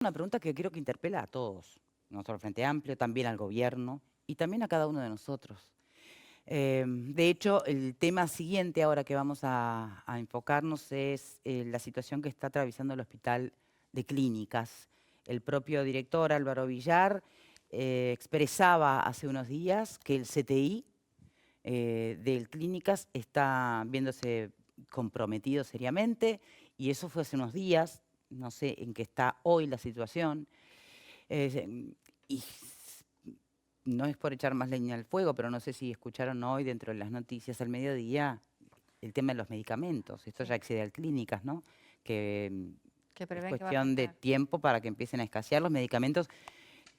Una pregunta que creo que interpela a todos, no solo al Frente Amplio, también al gobierno y también a cada uno de nosotros. De hecho, el tema siguiente ahora que vamos a enfocarnos es la situación que está atravesando el Hospital de Clínicas. El propio director Álvaro Villar expresaba hace unos días que el CTI del Clínicas está viéndose comprometido seriamente y eso fue hace unos días. No sé en qué está hoy la situación. Y no es por echar más leña al fuego, pero no sé si escucharon hoy dentro de las noticias al mediodía el tema de los medicamentos. Esto ya excede al Clínicas, ¿no? Que Que es prevén que va a cuestión de afectar. tiempo para que empiecen a escasear los medicamentos,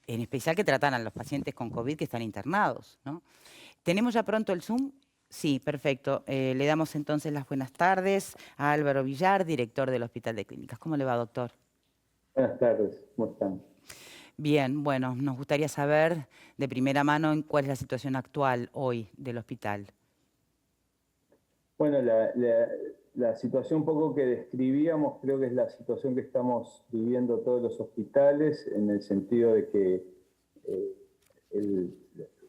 en especial que tratan a los pacientes con COVID que están internados, ¿no? ¿Tenemos ya pronto el Zoom? Sí, perfecto. Le damos entonces las buenas tardes a Álvaro Villar, director del Hospital de Clínicas. ¿Cómo le va, doctor? Buenas tardes, ¿cómo están? Bien, bueno, nos gustaría saber de primera mano en cuál es la situación actual hoy del hospital. Bueno, la situación un poco que describíamos creo que es la situación que estamos viviendo todos los hospitales, en el sentido de que eh, el,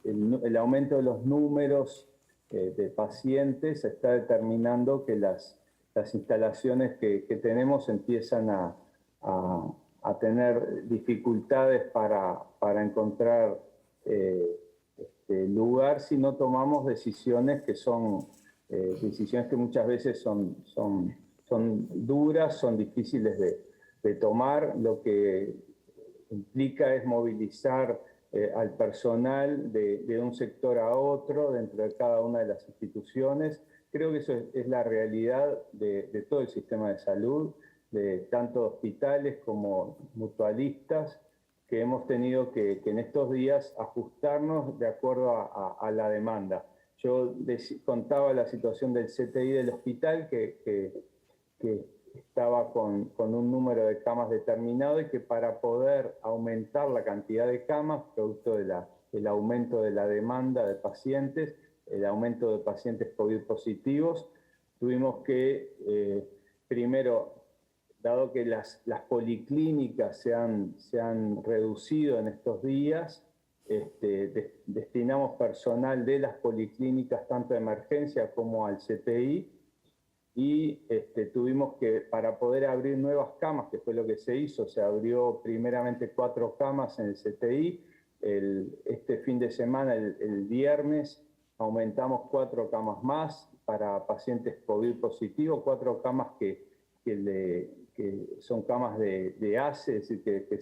el aumento de los números de pacientes está determinando que las instalaciones que tenemos empiezan a tener dificultades para encontrar lugar si no tomamos decisiones que son decisiones que muchas veces son duras, son difíciles de tomar. Lo que implica es movilizar al personal de un sector a otro dentro de cada una de las instituciones. Creo que eso es la realidad de todo el sistema de salud, de tanto hospitales como mutualistas, que hemos tenido que en estos días ajustarnos de acuerdo a la demanda. Yo contaba la situación del CTI del hospital, que estaba con un número de camas determinado y que para poder aumentar la cantidad de camas, producto del aumento de la demanda de pacientes, el aumento de pacientes COVID positivos, tuvimos que, primero, dado que las policlínicas se han reducido en estos días, destinamos personal de las policlínicas tanto de emergencia como al CTI, y tuvimos que, para poder abrir nuevas camas, que fue lo que se hizo, se abrió primeramente 4 camas en el CTI, este fin de semana, el viernes, aumentamos 4 camas más para pacientes COVID positivos, 4 camas que son camas de ACE, es decir, que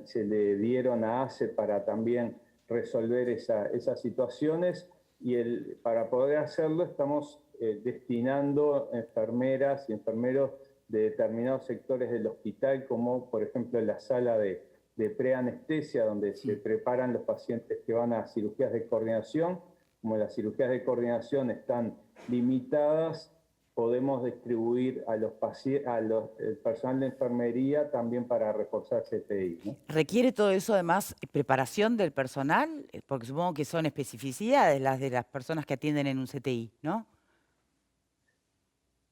se le dieron a ACE para también resolver esas situaciones, y para poder hacerlo estamos destinando enfermeras y enfermeros de determinados sectores del hospital, como por ejemplo la sala de preanestesia, donde se preparan los pacientes que van a cirugías de coordinación. Como las cirugías de coordinación están limitadas, podemos distribuir el personal de enfermería también para reforzar CTI, ¿no? ¿Requiere todo eso además preparación del personal? Porque supongo que son especificidades las de las personas que atienden en un CTI, ¿no?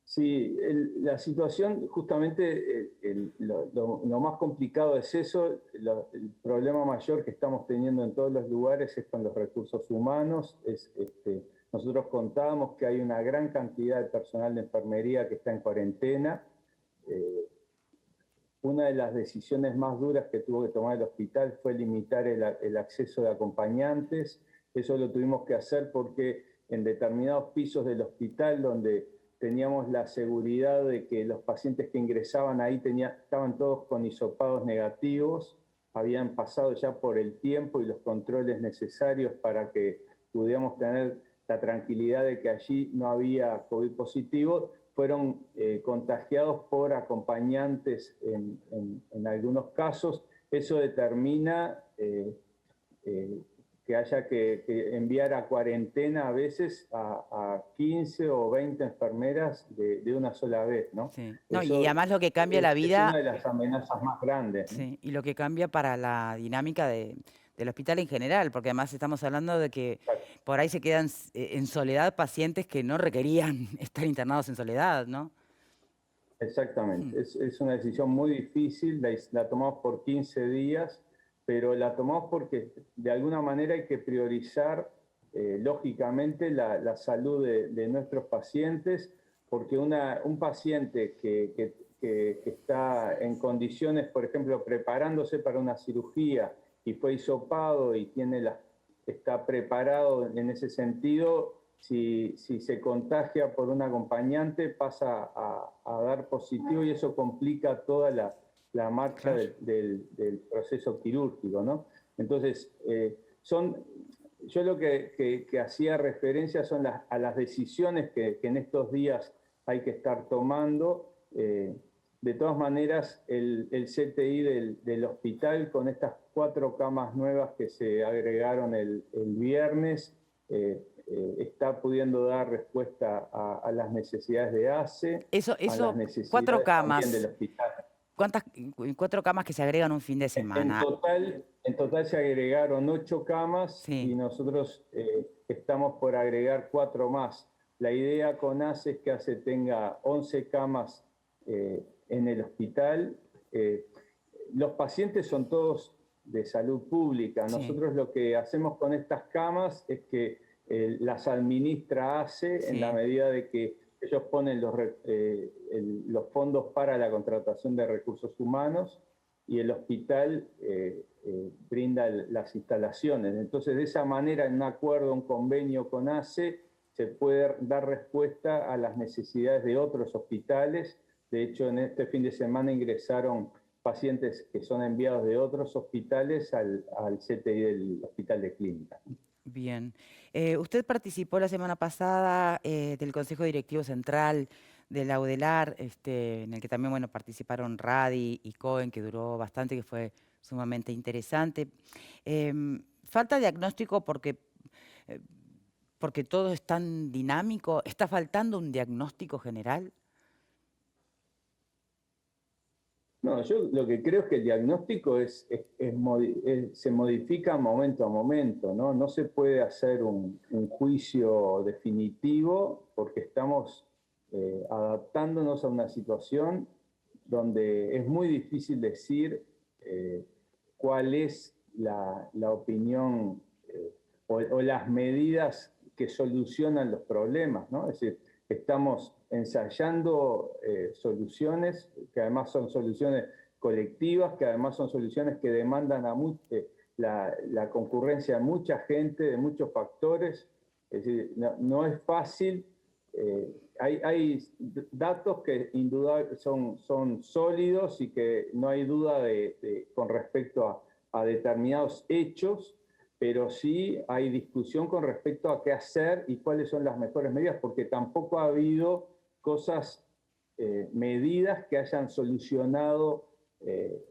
Sí, la situación, justamente lo más complicado es eso. El problema mayor que estamos teniendo en todos los lugares es con los recursos humanos. Nosotros contábamos que hay una gran cantidad de personal de enfermería que está en cuarentena. Una de las decisiones más duras que tuvo que tomar el hospital fue limitar el acceso de acompañantes. Eso lo tuvimos que hacer porque en determinados pisos del hospital, donde teníamos la seguridad de que los pacientes que ingresaban ahí estaban todos con hisopados negativos, habían pasado ya por el tiempo y los controles necesarios para que pudiéramos tener la tranquilidad de que allí no había COVID positivo, fueron contagiados por acompañantes en algunos casos. Eso determina que haya que enviar a cuarentena a veces a 15 o 20 enfermeras de una sola vez, ¿no? Sí. No, y Eso además lo que cambia la es una vida, de las amenazas más grandes, ¿no? sí, y lo que cambia para la dinámica del hospital en general, porque además estamos hablando de que por ahí se quedan en soledad pacientes que no requerían estar internados en soledad, ¿no? Exactamente. Mm, Es una decisión muy difícil, la tomamos por 15 días, pero la tomamos porque de alguna manera hay que priorizar, lógicamente, la salud de nuestros pacientes, porque un paciente que está en condiciones, por ejemplo, preparándose para una cirugía y fue hisopado y está preparado en ese sentido, si se contagia por un acompañante pasa a dar positivo y eso complica toda la marcha claro. del proceso quirúrgico, ¿no? Entonces, yo lo que hacía referencia son a las decisiones que en estos días hay que estar tomando. De todas maneras, el CTI del hospital, con estas 4 camas nuevas que se agregaron el viernes, está pudiendo dar respuesta a las necesidades de ACE, a las Cuatro necesidades también del camas. hospital. ¿Cuántas, cuatro camas que se agregan un fin de semana? En total se agregaron 8 camas Sí, y nosotros estamos por agregar 4 más. La idea con ACE es que ACE tenga 11 camas en el hospital. Los pacientes son todos de salud pública. sí, Nosotros lo que hacemos con estas camas es que las administra ACE en la sí. medida de que ellos ponen los fondos para la contratación de recursos humanos y el hospital brinda las instalaciones. Entonces, de esa manera, en un acuerdo, un convenio con ACE, se puede dar respuesta a las necesidades de otros hospitales. De hecho, en este fin de semana ingresaron pacientes que son enviados de otros hospitales al CTI del Hospital de Clínica. Bien. Usted participó la semana pasada del Consejo Directivo Central de la UDELAR, en el que también bueno, participaron Radi y Cohen, que duró bastante, que fue sumamente interesante. Falta diagnóstico eh, porque todo es tan dinámico. ¿Está faltando un diagnóstico general? No, yo lo que creo es que el diagnóstico se modifica momento a momento, ¿no? No se puede hacer un juicio definitivo porque estamos adaptándonos a una situación donde es muy difícil decir eh, cuál es la opinión o las medidas que solucionan los problemas, ¿no? Es decir, estamos ensayando soluciones que además son soluciones colectivas, que además son soluciones que demandan la concurrencia de mucha gente, de muchos factores. Es decir, no es fácil. Hay datos que indudablemente son sólidos y que no hay duda con respecto a determinados hechos, pero sí hay discusión con respecto a qué hacer y cuáles son las mejores medidas, porque tampoco ha habido medidas que hayan solucionado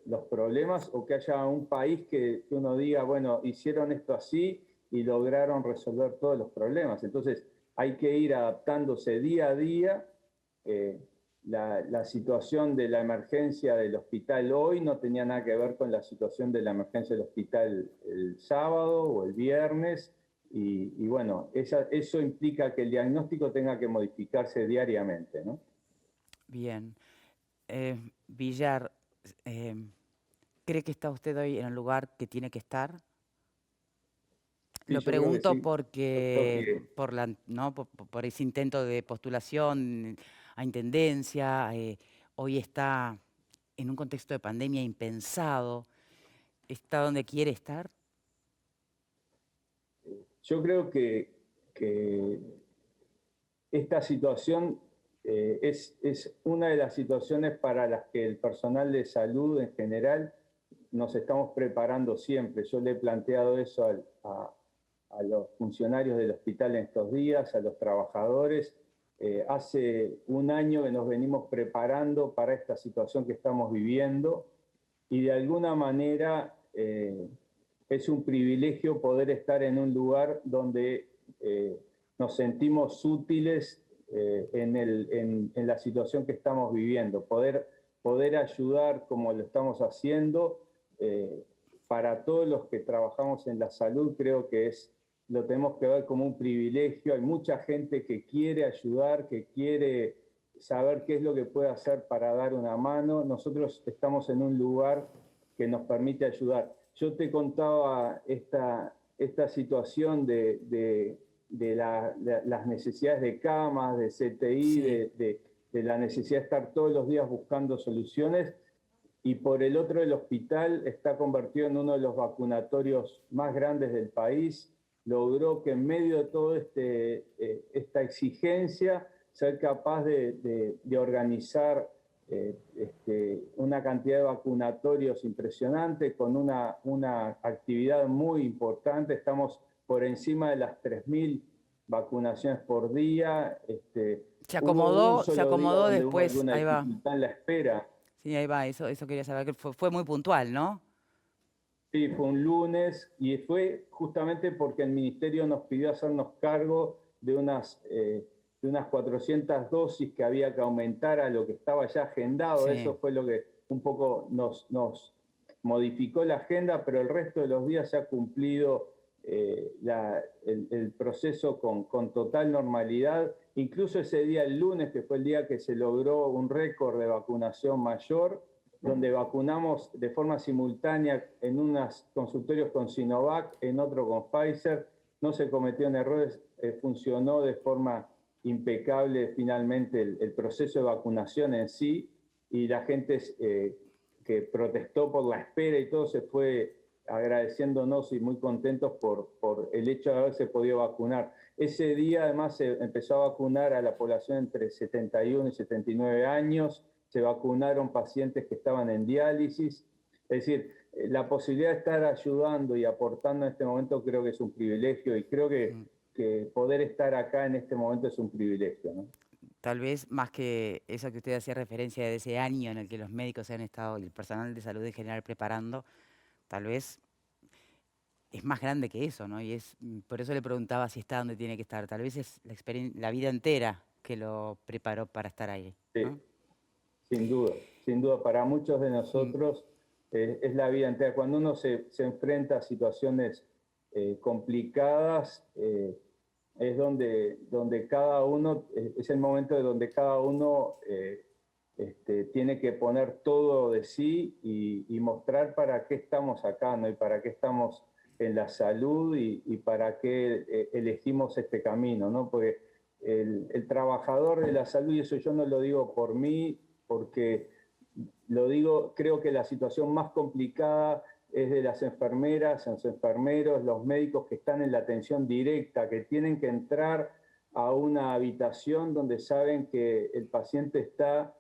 los problemas o que haya un país que uno diga, bueno, hicieron esto así y lograron resolver todos los problemas. Entonces hay que ir adaptándose día a día. eh, la situación de la emergencia del hospital hoy no tenía nada que ver con la situación de la emergencia del hospital el sábado o el viernes. Y bueno, eso implica que el diagnóstico tenga que modificarse diariamente, ¿no? Bien. Villar, eh, ¿cree que está usted hoy en el lugar que tiene que estar? Sí, Lo yo creo que pregunto sí. Yo creo porque que ¿no? por ese intento de postulación a intendencia, hoy está en un contexto de pandemia impensado, está donde quiere estar. Yo creo que esta situación es una de las situaciones para las que el personal de salud en general nos estamos preparando siempre. Yo le he planteado eso a los funcionarios del hospital en estos días, a los trabajadores. Hace un año que nos venimos preparando para esta situación que estamos viviendo y de alguna manera es un privilegio poder estar en un lugar donde nos sentimos útiles en la situación que estamos viviendo, poder ayudar como lo estamos haciendo. Para todos los que trabajamos en la salud, creo que lo tenemos que ver como un privilegio. Hay mucha gente que quiere ayudar, que quiere saber qué es lo que puede hacer para dar una mano. Nosotros estamos en un lugar que nos permite ayudar. Yo te contaba esta situación de las necesidades de camas, de CTI, Sí, de la necesidad de estar todos los días buscando soluciones, y por el otro el hospital está convertido en uno de los vacunatorios más grandes del país. Logró que en medio de toda esta exigencia ser capaz de organizar una cantidad de vacunatorios impresionante, con una actividad muy importante. Estamos por encima de las 3.000 vacunaciones por día. Hubo un se solo día acomodó donde hubo después, alguna ahí va. dificultad en la espera. Sí, ahí va, eso quería saber, que fue muy puntual, ¿no? Sí, fue un lunes, y fue justamente porque el ministerio nos pidió hacernos cargo de unas 400 dosis que había que aumentar a lo que estaba ya agendado. Sí. Eso fue lo que un poco nos modificó la agenda, pero el resto de los días se ha cumplido el proceso con total normalidad. Incluso ese día, el lunes, que fue el día que se logró un récord de vacunación mayor, donde vacunamos de forma simultánea en unos consultorios con Sinovac, en otro con Pfizer. No se cometieron errores, funcionó de forma impecable finalmente el proceso de vacunación en sí, y la gente que protestó por la espera y todo se fue agradeciéndonos y muy contentos por el hecho de haberse podido vacunar. Ese día además se empezó a vacunar a la población entre 71 y 79 años, se vacunaron pacientes que estaban en diálisis. Es decir, la posibilidad de estar ayudando y aportando en este momento creo que es un privilegio, y creo Mm. que poder estar acá en este momento es un privilegio, ¿no? Tal vez más que eso que usted hacía referencia de ese año en el que los médicos se han estado y el personal de salud en general preparando, tal vez es más grande que eso, ¿no? Por eso le preguntaba si está donde tiene que estar. Tal vez es la vida entera que lo preparó para estar ahí, Sí, ¿no? sin duda, sin duda. Para muchos de Mm. nosotros es la vida entera. Cuando uno se enfrenta a situaciones complicadas, es donde cada uno, es el momento de donde cada uno tiene que poner todo de sí y mostrar para qué estamos acá, ¿no? Y para qué estamos en la salud, y para qué elegimos este camino, ¿no? Porque el trabajador de la salud, y eso yo no lo digo por mí, porque lo digo, creo que la situación más complicada es de las enfermeras, los enfermeros, los médicos que están en la atención directa, que tienen que entrar a una habitación donde saben que el paciente está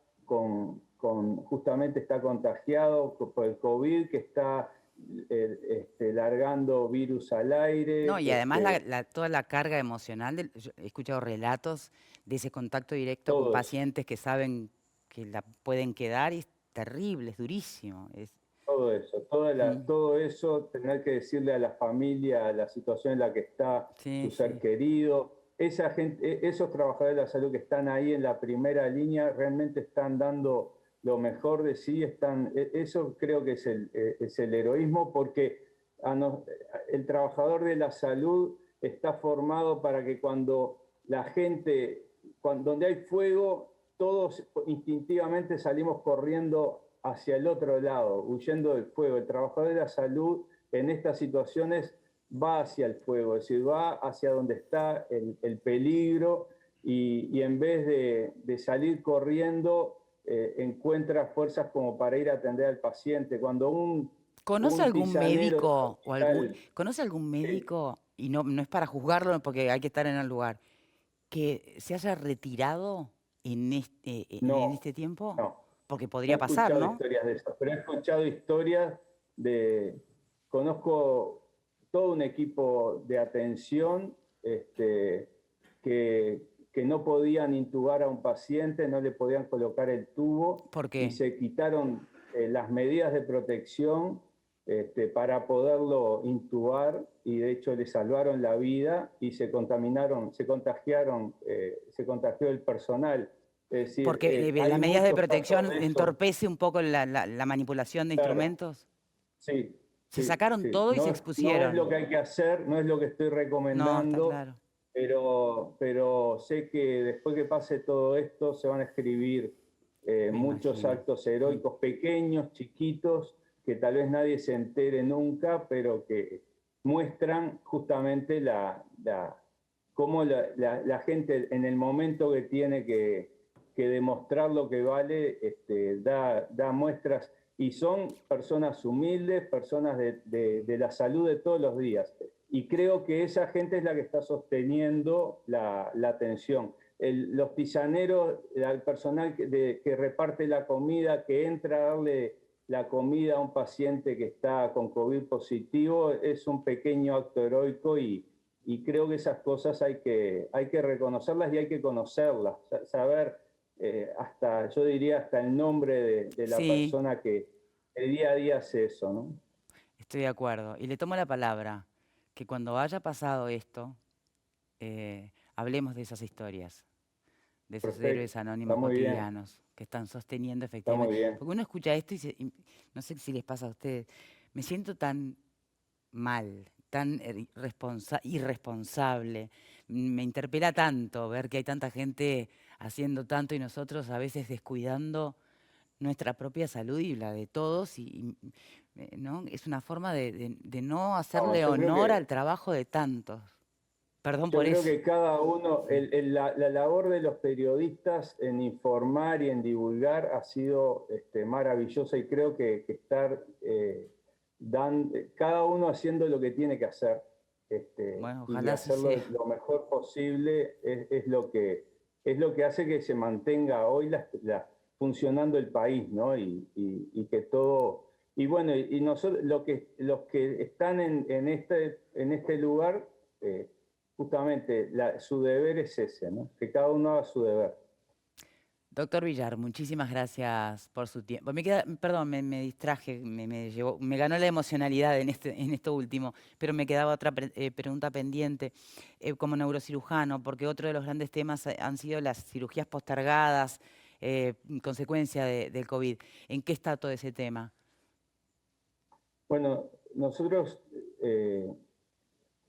justamente está contagiado por el COVID, que está largando virus al No, aire. y además toda la carga emocional, yo he escuchado relatos de ese contacto directo con Todo eso. pacientes que saben que la pueden quedar y es terrible, es durísimo. Todo eso, Mm, todo eso, tener que decirle a la familia la situación en la que está su sí, ser sí. querido. Esa gente, esos trabajadores de la salud que están ahí en la primera línea realmente están dando lo mejor de sí. Eso creo que es el heroísmo, porque el trabajador de la salud está formado para que cuando la gente, donde hay fuego, todos instintivamente salimos corriendo hacia el otro lado, huyendo del fuego. El trabajador de la salud en estas situaciones va hacia el fuego, es decir, va hacia donde está el peligro, y en vez de salir corriendo, encuentra fuerzas como para ir a atender al paciente. Cuando ¿Conoce un algún tisanero de un médico hospital, conoce algún eh, médico, y no es para juzgarlo porque hay que estar en el lugar, que se haya retirado en no, este tiempo? no, Porque no podría he pasar, escuchado ¿no? historias de eso, pero he escuchado historias de, conozco todo un equipo de atención, que no podían intubar a un paciente, no le podían colocar el tubo, ¿Por y qué? se quitaron las medidas de protección para poderlo intubar, y de hecho le salvaron la vida, y se contagió el personal. Es decir, Porque las hay medidas de muchos casos protección de eso. entorpece un poco la manipulación de Claro, instrumentos. sí, Se sí, sacaron sí. todo y se No, no es lo expusieron. que hay que hacer, no es lo que estoy No, está recomendando, claro. pero sé que después que pase todo esto se van a escribir Me muchos imagino. actos heroicos, pequeños, chiquitos, que tal vez nadie se entere nunca, pero que muestran justamente cómo la gente en el momento que tiene que demostrar lo que vale, da muestras y son personas humildes, personas de la salud de todos los días. Y creo que esa gente es la que está sosteniendo la atención. Los tisaneros, el personal que reparte la comida, que entra a darle la comida a un paciente que está con COVID positivo, es un pequeño acto heroico y creo que esas cosas hay que reconocerlas y hay que conocerlas, saber hasta, yo diría, hasta el nombre de la Sí, persona que el día a día hace eso, ¿no? estoy de acuerdo. Y le tomo la palabra que cuando haya pasado esto, hablemos de esas historias, de esos héroes Perfecto, está anónimos muy bien, cotidianos que están sosteniendo está muy efectivamente. bien. Porque uno escucha esto y no sé si les pasa a ustedes, me siento tan mal, tan irresponsable. Me interpela tanto ver que hay tanta gente haciendo tanto y nosotros a veces descuidando nuestra propia salud y la de todos, ¿no? Es una forma de no No, hacerle honor al trabajo de tantos. Perdón yo por creo eso. que cada uno, la labor de los periodistas en informar y en divulgar ha sido maravillosa y creo que estar cada uno haciendo lo que tiene que hacer Bueno, y ojalá así hacerlo sea. lo mejor posible es lo que hace que se mantenga hoy funcionando el país, ¿no? Y que todo... Y bueno, y nosotros, los que están en este lugar, justamente su deber es ese, ¿no? Que cada uno haga su deber. Doctor Villar, muchísimas gracias por su tiempo. Perdón, me distraje, me ganó la emocionalidad en esto último, pero me quedaba otra pregunta pendiente como neurocirujano, porque otro de los grandes temas han sido las cirugías postergadas, consecuencia del COVID. ¿En qué está todo ese tema? Bueno, nosotros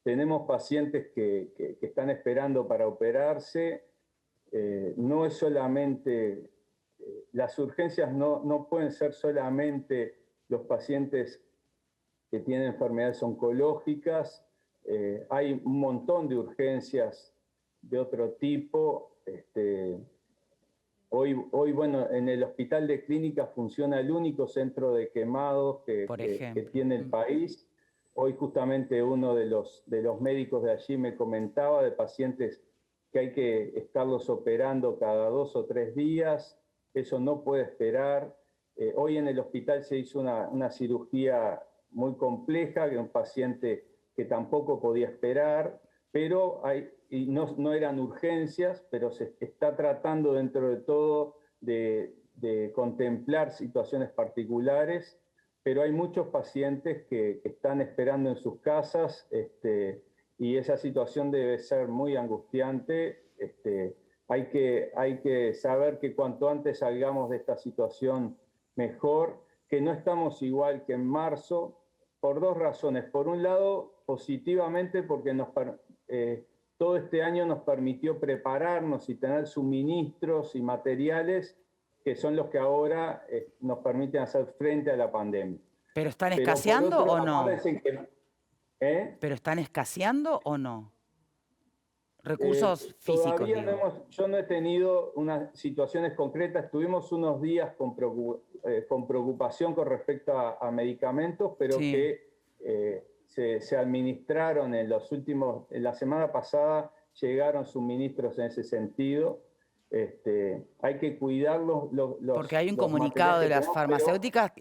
tenemos pacientes que están esperando para operarse. No es solamente, las urgencias no pueden ser solamente los pacientes que tienen enfermedades oncológicas. Hay un montón de urgencias de otro tipo. Hoy, bueno, en el Hospital de Clínicas funciona el único centro de quemados Por que ejemplo. tiene el país. Hoy justamente uno de los médicos de allí me comentaba de pacientes que hay que estarlos operando cada 2 o 3 días. Eso no puede esperar. Hoy en el hospital se hizo una cirugía muy compleja de un paciente que tampoco podía esperar, pero y no eran urgencias, pero se está tratando dentro de todo de contemplar situaciones particulares, pero hay muchos pacientes que están esperando en sus casas y esa situación debe ser muy angustiante. Hay que saber que cuanto antes salgamos de esta situación mejor, que no estamos igual que en marzo, por dos razones. Por un lado, positivamente porque todo este año nos permitió prepararnos y tener suministros y materiales que son los que ahora nos permiten hacer frente a la pandemia. ¿Pero están Pero por escaseando otro, o no? acuérdense que... ¿eh? ¿Pero están escaseando o no? Recursos físicos, Todavía digo. yo no he tenido unas situaciones concretas. Tuvimos unos días con preocupación con respecto a medicamentos, pero Sí. que se administraron en la semana pasada llegaron suministros en ese sentido. Hay que cuidar Porque hay un los comunicado materiales de que las tenemos, pero farmacéuticas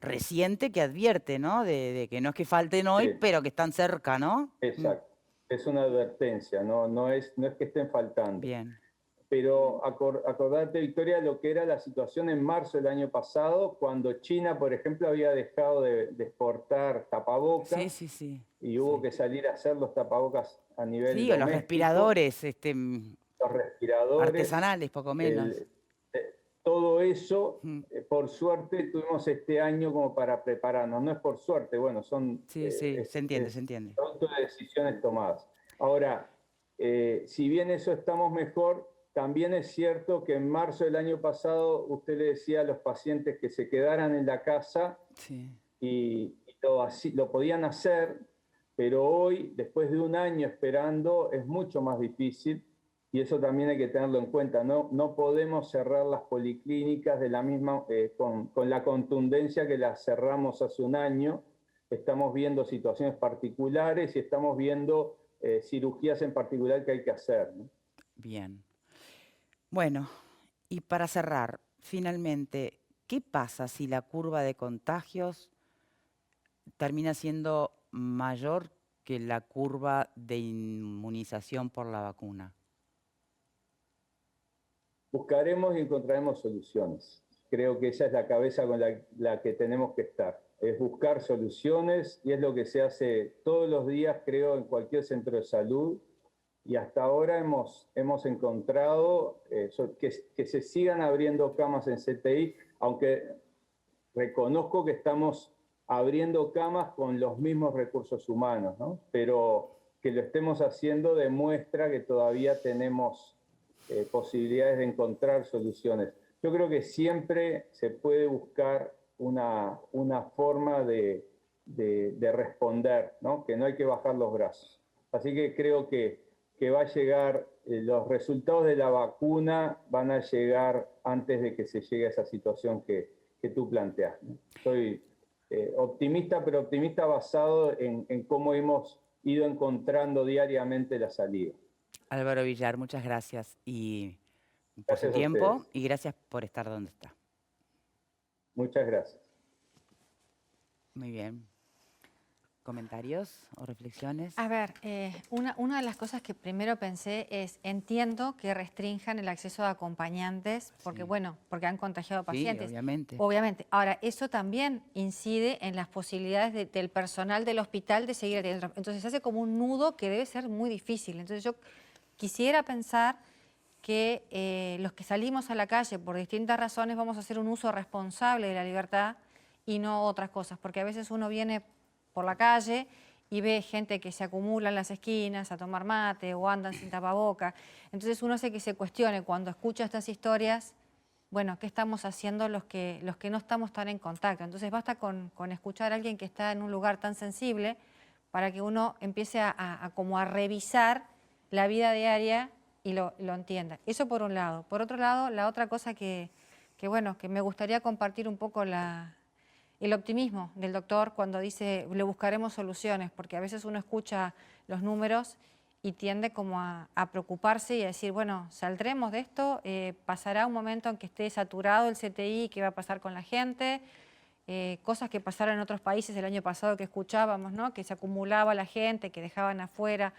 reciente que advierte, ¿no? De que no es que falten hoy, sí, pero que están cerca, ¿no? exacto. Es una advertencia, no es que estén faltando. Bien. Pero acordate, Victoria, lo que era la situación en marzo del año pasado, cuando China, por ejemplo, había dejado de exportar Sí, tapabocas sí, sí. y hubo Sí. que salir a hacer los tapabocas a nivel Sí, o los doméstico, respiradores, los respiradores, artesanales, poco menos. el, eh, todo eso, Mm. por suerte, tuvimos este año como para prepararnos. No es por suerte, bueno, Sí, sí, se entiende, se es entiende. producto de decisiones tomadas. Ahora, si bien eso estamos mejor, también es cierto que en marzo del año pasado usted le decía a los pacientes que se quedaran en la casa Sí. y lo podían hacer, pero hoy, después de un año esperando, es mucho más difícil y eso también hay que tenerlo en cuenta. No podemos cerrar las policlínicas de la misma, con la contundencia que las cerramos hace un año. Estamos viendo situaciones particulares y estamos viendo cirugías en particular que hay que hacer, ¿no? Bien. Bueno, y para cerrar, finalmente, ¿qué pasa si la curva de contagios termina siendo mayor que la curva de inmunización por la vacuna? Buscaremos y encontraremos soluciones. Creo que esa es la cabeza con la que tenemos que estar. Es buscar soluciones y es lo que se hace todos los días, creo, en cualquier centro de salud. Y hasta ahora hemos encontrado que se sigan abriendo camas en CTI, aunque reconozco que estamos abriendo camas con los mismos recursos humanos, ¿no? Pero que lo estemos haciendo demuestra que todavía tenemos posibilidades de encontrar soluciones. Yo creo que siempre se puede buscar una forma de responder, ¿no? Que no hay que bajar los brazos. Así que creo que va a llegar, los resultados de la vacuna van a llegar antes de que se llegue a esa situación que tú planteas, ¿no? Soy optimista, pero optimista basado en cómo hemos ido encontrando diariamente la salida. Álvaro Villar, muchas gracias y por su Gracias a tiempo ustedes. y gracias por estar donde está. Muchas gracias. Muy bien. ¿Comentarios o reflexiones? A ver, una de las cosas que primero pensé es, entiendo que restrinjan el acceso de acompañantes, porque Sí. bueno, porque han contagiado pacientes. Sí, obviamente. Obviamente. Ahora, eso también incide en las posibilidades del personal del hospital de seguir atendiendo. Entonces se hace como un nudo que debe ser muy difícil. Entonces yo quisiera pensar que los que salimos a la calle por distintas razones vamos a hacer un uso responsable de la libertad y no otras cosas, porque a veces uno viene por la calle y ve gente que se acumula en las esquinas a tomar mate o andan sin tapaboca. Entonces uno hace que se cuestione cuando escucha estas historias, bueno, ¿qué estamos haciendo los que no estamos tan en contacto? Entonces basta con escuchar a alguien que está en un lugar tan sensible para que uno empiece como a revisar la vida diaria y lo entienda. Eso por un lado. Por otro lado, la otra cosa que me gustaría compartir un poco el optimismo del doctor cuando dice le buscaremos soluciones, porque a veces uno escucha los números y tiende como a preocuparse y a decir, bueno, saldremos de esto, pasará un momento en que esté saturado el CTI, ¿qué va a pasar con la gente? Cosas que pasaron en otros países el año pasado que escuchábamos, ¿no? Que se acumulaba la gente, que dejaban afuera,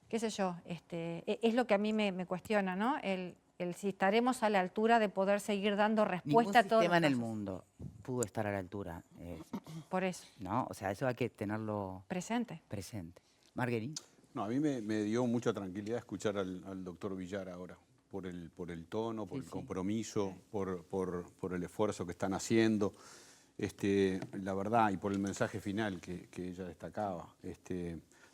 qué sé yo, es lo que a mí me cuestiona, ¿no? El si estaremos a la altura de poder seguir dando respuesta a todos los Ningún sistema en el casos. mundo pudo estar a la altura, Por eso, ¿no? O sea, eso hay que tenerlo presente. presente. Marguerite. No, a mí me dio mucha tranquilidad escuchar al doctor Villar ahora, por el tono, por Sí, el sí. compromiso, por el esfuerzo que están haciendo. La verdad, y por el mensaje final que ella destacaba,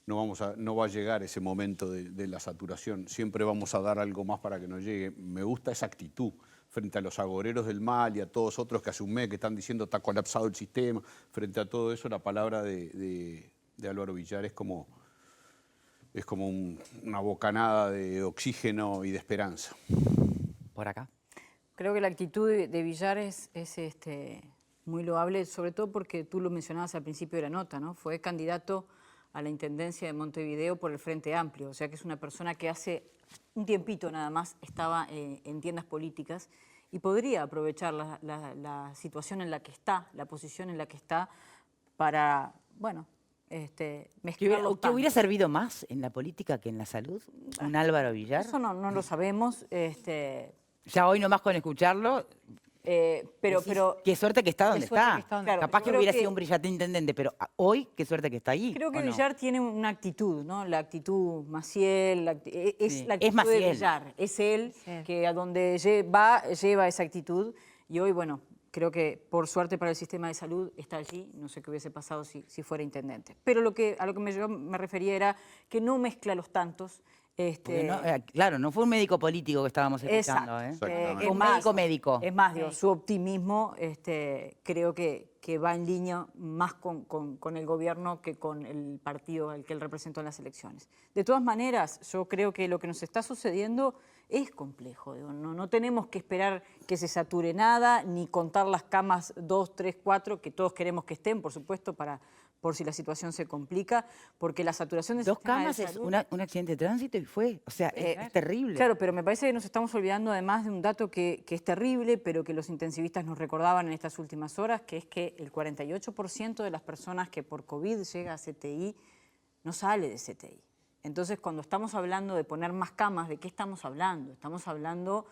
no va a llegar ese momento de la saturación. Siempre vamos a dar algo más para que nos llegue. Me gusta esa actitud frente a los agoreros del mal y a todos otros que hace un mes que están diciendo está colapsado el sistema. Frente a todo eso, la palabra de Álvaro Villar es como una bocanada de oxígeno y de esperanza. Por acá. Creo que la actitud de Villar es muy loable, sobre todo porque tú lo mencionabas al principio de la nota, ¿no? Fue candidato a la Intendencia de Montevideo por el Frente Amplio, o sea que es una persona que hace un tiempito nada más estaba en tiendas políticas y podría aprovechar la situación en la que está, la posición en la que está para, bueno, mezclar los ¿Que hubiera tantos. servido más en la política que en la salud? ¿Un Álvaro Villar? Eso no lo sabemos, Ya hoy nomás con escucharlo, pero qué suerte que está donde suerte está. que está donde Claro, Capaz yo que creo hubiera que- sido un brillante intendente, pero hoy qué suerte que está ahí. creo que ¿o no? Villar tiene una actitud, ¿no? La actitud Maciel, es Sí, la es actitud de Maciel. Villar, es él Sí. que a donde va lleva esa actitud y hoy, bueno, creo que por suerte para el sistema de salud está allí, no sé qué hubiese pasado si fuera intendente. Pero a lo que yo me refería era que no mezcla los tantos Porque claro, no fue un médico político que estábamos escuchando, Exacto. Exactamente. Fue un médico médico. Es más, digo, su optimismo creo que va en línea más con el gobierno que con el partido al que él representó en las elecciones. De todas maneras, yo creo que lo que nos está sucediendo es complejo. Digo, no tenemos que esperar que se sature nada, ni contar las camas 2, 3, 4, que todos queremos que estén, por supuesto, por si la situación se complica, porque la saturación del 2 sistema camas de es salud... un accidente de tránsito y fue, o sea, es terrible. Claro, pero me parece que nos estamos olvidando además de un dato que es terrible, pero que los intensivistas nos recordaban en estas últimas horas, que es que el 48% de las personas que por COVID llega a CTI no sale de CTI. Entonces, cuando estamos hablando de poner más camas, ¿de qué estamos hablando? Estamos hablando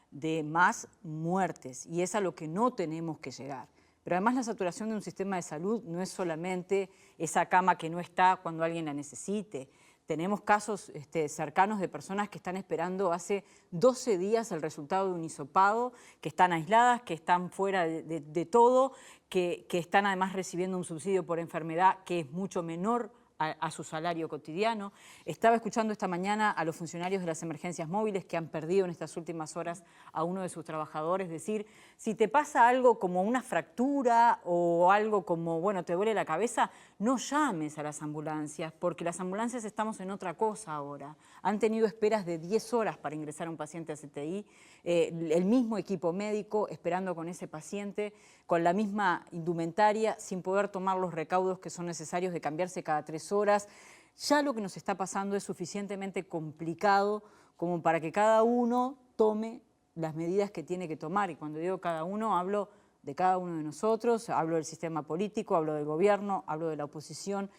de más muertes, y es a lo que no tenemos que llegar. Pero además la saturación de un sistema de salud no es solamente esa cama que no está cuando alguien la necesite. Tenemos casos cercanos de personas que están esperando hace 12 días el resultado de un hisopado, que están aisladas, que están fuera de todo, que están además recibiendo un subsidio por enfermedad que es mucho menor a su salario cotidiano. Estaba escuchando esta mañana a los funcionarios de las emergencias móviles que han perdido en estas últimas horas a uno de sus trabajadores decir, si te pasa algo como una fractura o algo como, bueno, te duele la cabeza, no llames a las ambulancias, porque las ambulancias estamos en otra cosa ahora. Han tenido esperas de 10 horas para ingresar a un paciente a CTI, el mismo equipo médico esperando con ese paciente, con la misma indumentaria, sin poder tomar los recaudos que son necesarios de cambiarse cada 3 horas. Ya lo que nos está pasando es suficientemente complicado como para que cada uno tome las medidas que tiene que tomar. Y cuando digo cada uno, hablo de cada uno de nosotros, hablo del sistema político, hablo del gobierno, hablo de la oposición.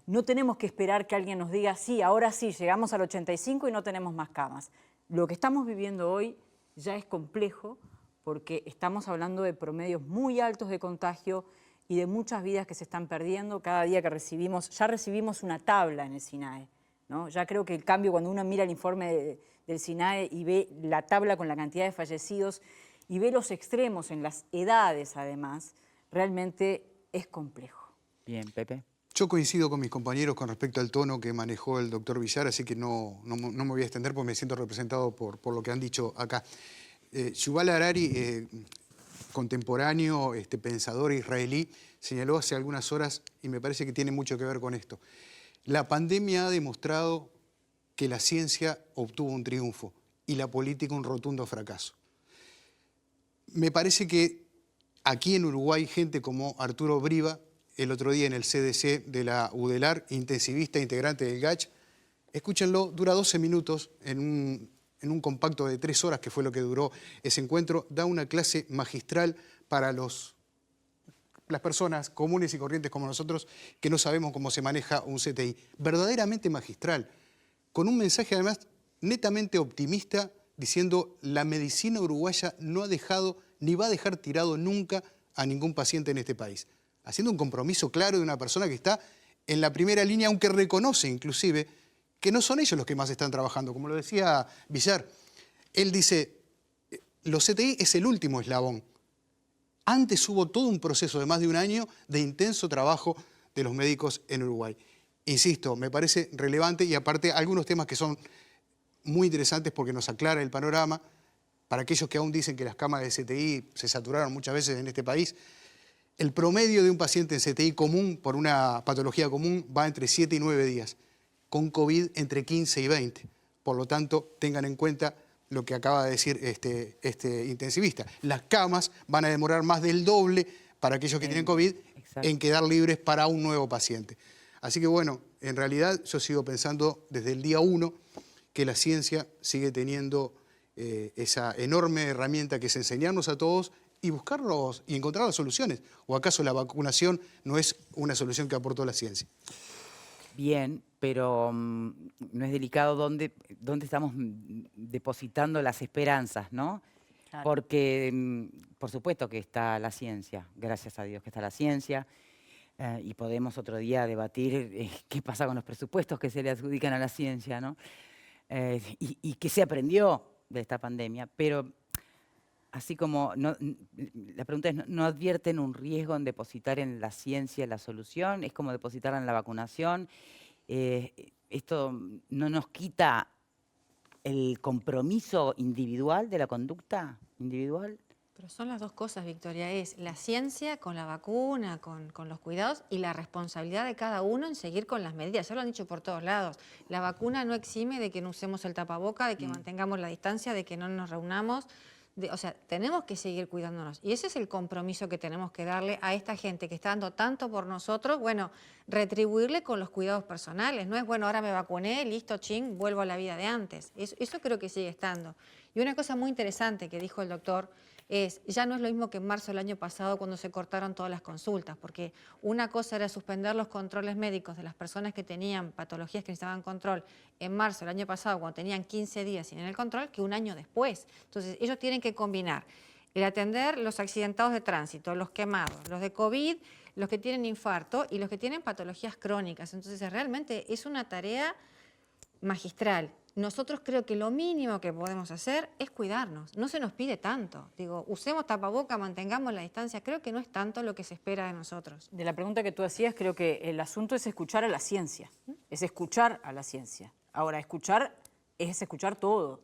No tenemos que esperar que alguien nos diga, sí, ahora sí, llegamos al 85 y no tenemos más camas. Lo que estamos viviendo hoy ya es complejo porque estamos hablando de promedios muy altos de contagio y de muchas vidas que se están perdiendo. Cada día que ya recibimos una tabla en el SINAE, ¿no? Ya creo que el cambio, cuando uno mira el informe del SINAE y ve la tabla con la cantidad de fallecidos y ve los extremos en las edades además, realmente es complejo. Bien, Pepe. Yo coincido con mis compañeros con respecto al tono que manejó el doctor Villar, así que no me voy a extender porque me siento representado por lo que han dicho acá. Yuval Harari, contemporáneo, pensador israelí, señaló hace algunas horas, y me parece que tiene mucho que ver con esto. La pandemia ha demostrado que la ciencia obtuvo un triunfo y la política un rotundo fracaso. Me parece que aquí en Uruguay, gente como Arturo Briva, el otro día en el CDC de la UDELAR, intensivista, integrante del GACH, escúchenlo, dura 12 minutos en un compacto de 3 horas, que fue lo que duró ese encuentro, da una clase magistral para las personas comunes y corrientes como nosotros, que no sabemos cómo se maneja un CTI. Verdaderamente magistral, con un mensaje además netamente optimista, diciendo la medicina uruguaya no ha dejado ni va a dejar tirado nunca a ningún paciente en este país. Haciendo un compromiso claro de una persona que está en la primera línea, aunque reconoce inclusive que no son ellos los que más están trabajando. Como lo decía Villar, él dice, los CTI es el último eslabón. Antes hubo todo un proceso de más de un año de intenso trabajo de los médicos en Uruguay. Insisto, me parece relevante y aparte algunos temas que son muy interesantes porque nos aclara el panorama. Para aquellos que aún dicen que las camas de CTI se saturaron muchas veces en este país, el promedio de un paciente en CTI común por una patología común va entre 7 y 9 días. Con COVID entre 15 y 20. Por lo tanto, tengan en cuenta lo que acaba de decir este intensivista. Las camas van a demorar más del doble para aquellos que tienen COVID en quedar libres para un nuevo paciente. Así que bueno, en realidad yo sigo pensando desde el día 1 que la ciencia sigue teniendo esa enorme herramienta que es enseñarnos a todos y buscarlos y encontrar las soluciones. ¿O acaso la vacunación no es una solución que aportó la ciencia? Bien, pero no es delicado dónde estamos depositando las esperanzas, ¿no? Claro. Porque, por supuesto que está la ciencia, gracias a Dios que está la ciencia, y podemos otro día debatir qué pasa con los presupuestos que se le adjudican a la ciencia, ¿no? Y qué se aprendió de esta pandemia, pero así como, la pregunta es, ¿no advierten un riesgo en depositar en la ciencia la solución? ¿Es como depositar en la vacunación? Esto no nos quita el compromiso individual de la conducta individual. Pero son las dos cosas, Victoria, es la ciencia con la vacuna, con los cuidados y la responsabilidad de cada uno en seguir con las medidas. Ya lo han dicho por todos lados. La vacuna no exime de que no usemos el tapaboca, de que mantengamos la distancia, de que no nos reunamos. O sea, tenemos que seguir cuidándonos. Y ese es el compromiso que tenemos que darle a esta gente que está dando tanto por nosotros. Bueno, retribuirle con los cuidados personales. No es, bueno, ahora me vacuné, listo, ching, vuelvo a la vida de antes. Eso creo que sigue estando. Y una cosa muy interesante que dijo el doctor es, ya no es lo mismo que en marzo del año pasado cuando se cortaron todas las consultas, porque una cosa era suspender los controles médicos de las personas que tenían patologías que necesitaban control en marzo del año pasado, cuando tenían 15 días sin el control, que un año después. Entonces, ellos tienen que combinar el atender los accidentados de tránsito, los quemados, los de COVID, los que tienen infarto y los que tienen patologías crónicas. Entonces, realmente es una tarea magistral. Nosotros creo que lo mínimo que podemos hacer es cuidarnos. No se nos pide tanto. Digo, usemos tapaboca, mantengamos la distancia. Creo que no es tanto lo que se espera de nosotros. De la pregunta que tú hacías, creo que el asunto es escuchar a la ciencia. Es escuchar a la ciencia. Ahora, escuchar es escuchar todo.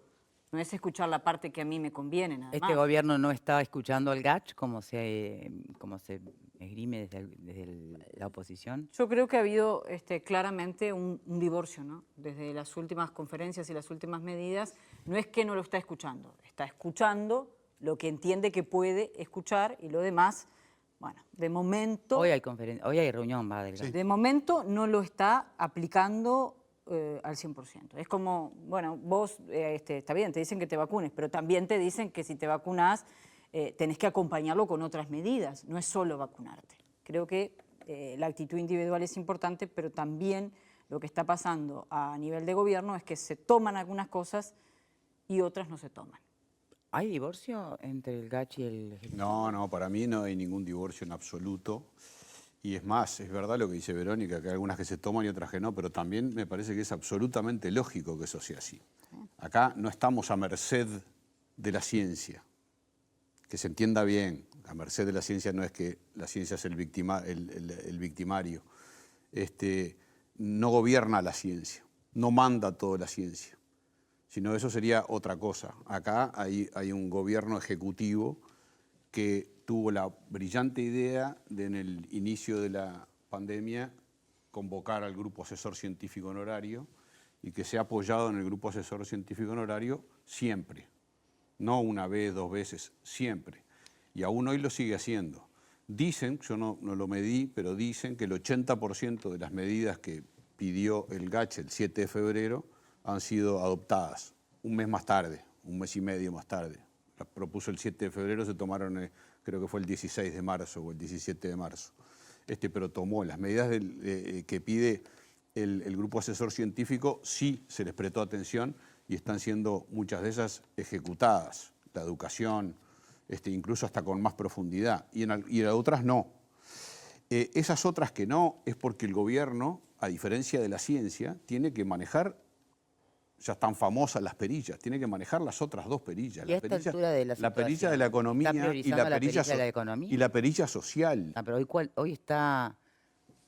No es escuchar la parte que a mí me conviene, nada más. Este gobierno no está escuchando al GACH como se esgrime desde la oposición. Yo creo que ha habido claramente un divorcio, ¿no? Desde las últimas conferencias y las últimas medidas. No es que no lo está escuchando lo que entiende que puede escuchar y lo demás, bueno, de momento... Hoy hay reunión, va, del GACH. De momento no lo está aplicando al 100%. Es como, bueno, vos, está bien, te dicen que te vacunes, pero también te dicen que si te vacunas tenés que acompañarlo con otras medidas, no es solo vacunarte. Creo que la actitud individual es importante, pero también lo que está pasando a nivel de gobierno es que se toman algunas cosas y otras no se toman. ¿Hay divorcio entre el GACH y el Ejecutivo? No, para mí no hay ningún divorcio en absoluto. Y es más, es verdad lo que dice Verónica, que hay algunas que se toman y otras que no, pero también me parece que es absolutamente lógico que eso sea así. Acá no estamos a merced de la ciencia. Que se entienda bien, a merced de la ciencia no es que la ciencia es el victimario. No gobierna la ciencia, no manda toda la ciencia, sino eso sería otra cosa. Acá hay un gobierno ejecutivo que tuvo la brillante idea de, en el inicio de la pandemia, convocar al Grupo Asesor Científico Honorario y que se ha apoyado en el Grupo Asesor Científico Honorario siempre. No una vez, dos veces, siempre. Y aún hoy lo sigue haciendo. Dicen, yo no lo medí, pero dicen que el 80% de las medidas que pidió el GACH el 7 de febrero han sido adoptadas. Un mes más tarde, un mes y medio más tarde. Las propuso el 7 de febrero, se tomaron, creo que fue el 16 de marzo o el 17 de marzo. Pero tomó las medidas que pide el Grupo Asesor Científico, sí se les prestó atención y están siendo muchas de esas ejecutadas. La educación, incluso hasta con más profundidad, y en otras no. Esas otras que no es porque el gobierno, a diferencia de la ciencia, tiene que manejar, ya están famosas las perillas, tiene que manejar las otras dos perillas. Y a esta altura de la perilla de la economía y la perilla de la economía. Y la perilla social. Ah, pero hoy está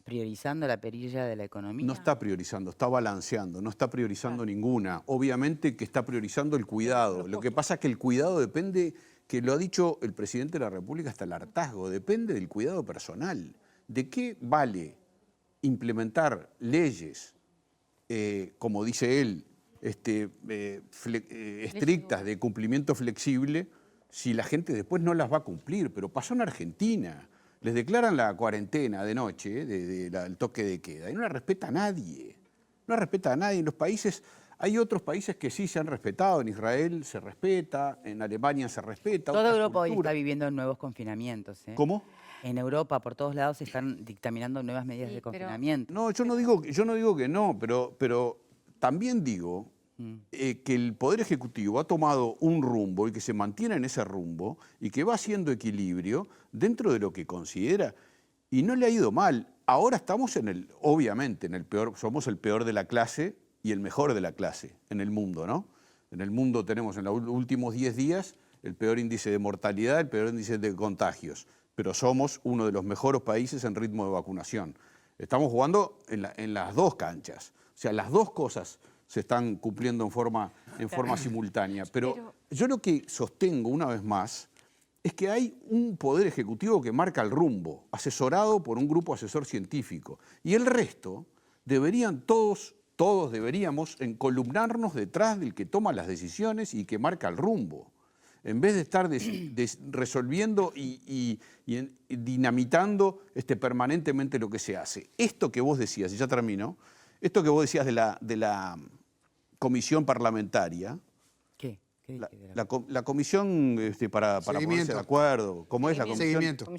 priorizando la perilla de la economía. No está priorizando, está balanceando, no está priorizando ninguna. Obviamente que está priorizando el cuidado. Lo que pasa es que el cuidado depende, que lo ha dicho el presidente de la República hasta el hartazgo, depende del cuidado personal. ¿De qué vale implementar leyes, como dice él, estrictas de cumplimiento flexible, si la gente después no las va a cumplir? Pero pasó en Argentina. Les declaran la cuarentena de noche, el toque de queda, y no la respeta a nadie. No la respeta a nadie. En los países, hay otros países que sí se han respetado. En Israel se respeta, en Alemania se respeta. Toda Europa hoy está viviendo nuevos confinamientos. ¿Cómo? En Europa, por todos lados, se están dictaminando nuevas medidas de confinamiento. No, yo no digo que no, pero también digo que el Poder Ejecutivo ha tomado un rumbo y que se mantiene en ese rumbo y que va haciendo equilibrio dentro de lo que considera. Y no le ha ido mal. Ahora estamos obviamente, somos el peor de la clase y el mejor de la clase en el mundo, ¿no? En el mundo tenemos en los últimos 10 días el peor índice de mortalidad, el peor índice de contagios, pero somos uno de los mejores países en ritmo de vacunación. Estamos jugando en las dos canchas. O sea, las dos cosas se están cumpliendo en forma simultánea. Pero yo lo que sostengo una vez más es que hay un poder ejecutivo que marca el rumbo, asesorado por un grupo asesor científico. Y el resto deberían todos deberíamos encolumnarnos detrás del que toma las decisiones y que marca el rumbo. En vez de estar resolviendo y dinamitando permanentemente lo que se hace. Esto que vos decías, y ya termino, esto que vos decías de la comisión parlamentaria, ¿Qué? ¿Qué dije de la- la comisión para ponerse Seguimiento. de acuerdo, ¿cómo es la comisión? Seguimiento. La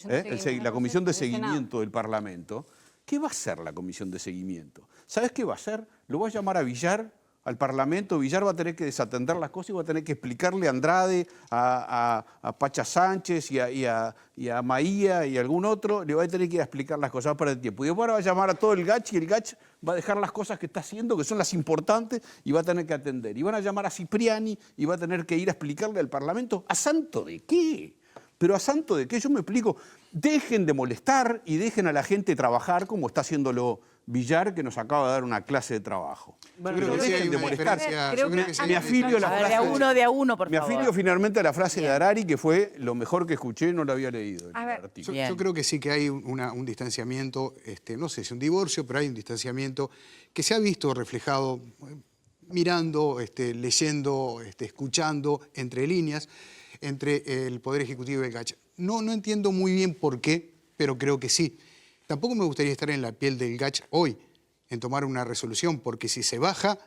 comisión de del Senado. seguimiento del Parlamento. ¿Qué va a hacer la comisión de seguimiento? ¿Sabes qué va a hacer? Lo va a llamar a Villar, al Parlamento. Villar va a tener que desatender las cosas y va a tener que explicarle a Andrade, a Pacha Sánchez y a Maía y a algún otro, le va a tener que ir a explicar las cosas, va a perder tiempo. Y después va a llamar a todo el GACH y el GACH va a dejar las cosas que está haciendo, que son las importantes, y va a tener que atender. Y van a llamar a Cipriani y va a tener que ir a explicarle al Parlamento, ¿a santo de qué? Pero ¿a santo de qué? Yo me explico. Dejen de molestar y dejen a la gente trabajar como está haciéndolo Villar, que nos acaba de dar una clase de trabajo. Bueno, Yo creo que sí hay dejen de una molestar. diferencia. Creo Yo creo que- que sí hay Me una afilio diferencia. la A ver, de a uno, por Me favor. afilio finalmente a la frase de Harari, que fue lo mejor que escuché, no lo había leído. El A ver. artículo. Bien. Yo creo que sí que hay un distanciamiento, no sé si un divorcio, pero hay un distanciamiento que se ha visto reflejado mirando, leyendo, escuchando entre líneas, entre el Poder Ejecutivo y el GACH. No entiendo muy bien por qué, pero creo que sí. Tampoco me gustaría estar en la piel del GACH hoy, en tomar una resolución, porque si se baja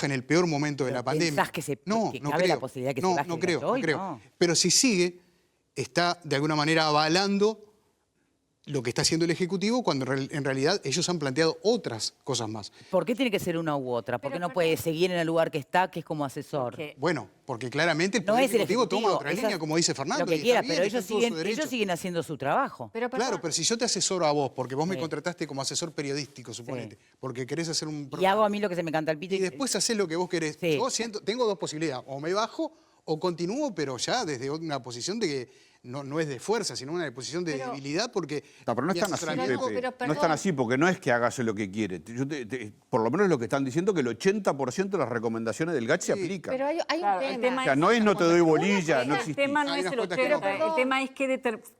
en el peor momento de Pero la pandemia. ¿pensás que cabe creo. la posibilidad que se baje no el creo, GACH hoy? no creo. No. Pero si sigue, está de alguna manera avalando lo que está haciendo el Ejecutivo cuando en realidad ellos han planteado otras cosas más. ¿Por qué tiene que ser una u otra? ¿Por qué Pero no puede seguir en el lugar que está, que es como asesor? Porque- Bueno, porque claramente el No Poder es el Ejecutivo toma Ejecutivo, otra esa- línea, como dice Fernando. Lo que y está quiera, bien, pero está en todo su derecho. ellos siguen haciendo su trabajo. Pero, Claro, perdón, pero si yo te asesoro a vos, porque vos me Sí. contrataste como asesor periodístico, suponete, porque querés hacer un Y hago a mí lo que se me canta el pito. y después hacés lo que vos querés. Sí. Yo tengo dos posibilidades, o me bajo o continúo, pero ya desde una posición de que no es de fuerza, sino una posición de debilidad, porque... No, pero no mi están así, asesoramiento- No, Pepe. pero No perdón. están así porque no es que hagas lo que quiere. Por lo menos lo que están diciendo que el 80% de las recomendaciones del GACH se aplican. pero hay Claro, un el tema. tema O sea, no es no te doy bolilla, no El existís. tema no Hay es unas el cuotas que no. 80, el tema es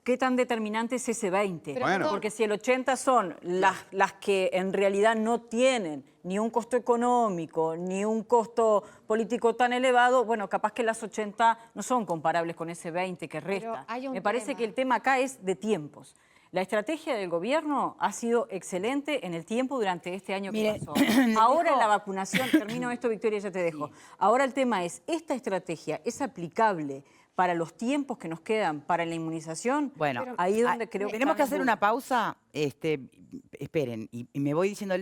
qué tan determinante es ese 20. Pero, Bueno. Porque si el 80 son las que en realidad no tienen ni un costo económico, ni un costo político tan elevado, bueno, capaz que las 80 no son comparables con ese 20 que resta. hay un Me parece tema. que el tema acá es de tiempos. La estrategia del gobierno ha sido excelente en el tiempo durante este año Mire, que pasó. Ahora la vacunación, termino esto, Victoria, ya te dejo. Ahora el tema es, ¿esta estrategia es aplicable para los tiempos que nos quedan para la inmunización? Bueno, ahí es donde creo que tenemos que están hacer las una dudas. pausa. Esperen, y me voy diciéndoles